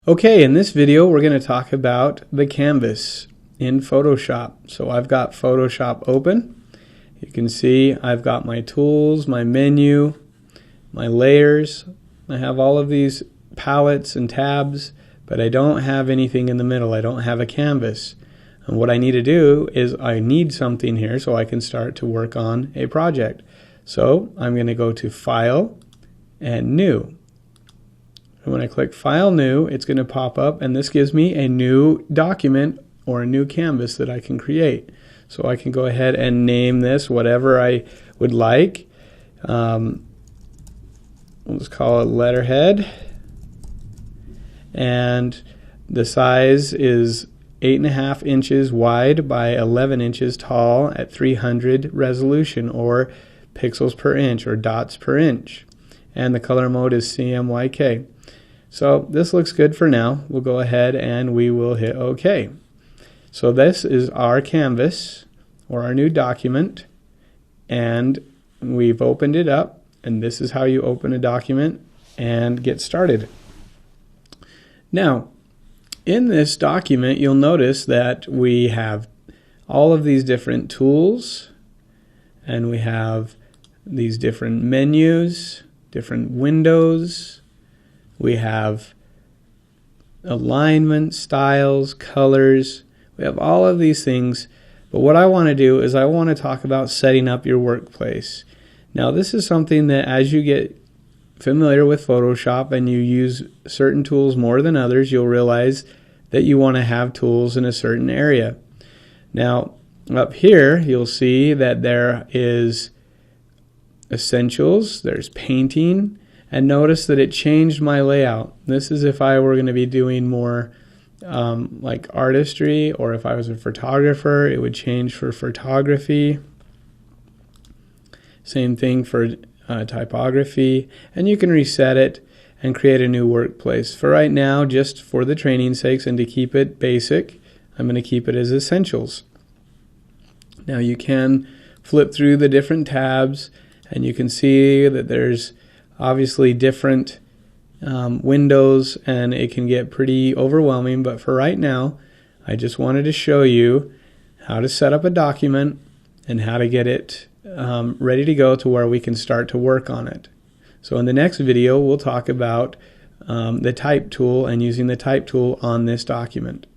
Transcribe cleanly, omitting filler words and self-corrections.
Okay, in this video we're going to talk about the canvas in Photoshop. So I've got Photoshop open. You can see I've got my tools, my menu, my layers. I have all of these palettes and tabs, but I don't have anything in the middle. I don't have a canvas. And what I need to do is I need something here so I can start to work on a project. So I'm going to go to File and New. And when I click File New, it's going to pop up, and this gives me a new document or a new canvas that I can create. So I can go ahead and name this whatever I would like. We'll just call it letterhead. And the size is 8.5 inches wide by 11 inches tall at 300 resolution, or pixels per inch, or dots per inch. And the color mode is CMYK. So this looks good for now. We'll go ahead and we will hit OK. So this is our canvas, or our new document, and we've opened it up, and this is how you open a document and get started. Now, in this document, you'll notice that we have all of these different tools, and we have these different menus, different windows. We have alignment, styles, colors. We have all of these things, but what I want to do is I want to talk about setting up your workplace. Now, this is something that as you get familiar with Photoshop and you use certain tools more than others, you'll realize that you want to have tools in a certain area. Now, up here, you'll see that there is Essentials, there's Painting, and notice that it changed my layout. This is if I were going to be doing more like artistry, or if I was a photographer, it would change for photography. Same thing for typography, and you can reset it and create a new workplace. For right now, just for the training sakes and to keep it basic, I'm going to keep it as Essentials. Now you can flip through the different tabs, and you can see that there's obviously different windows, and it can get pretty overwhelming, but for right now I just wanted to show you how to set up a document and how to get it ready to go to where we can start to work on it. So in the next video we'll talk about the type tool and using the type tool on this document.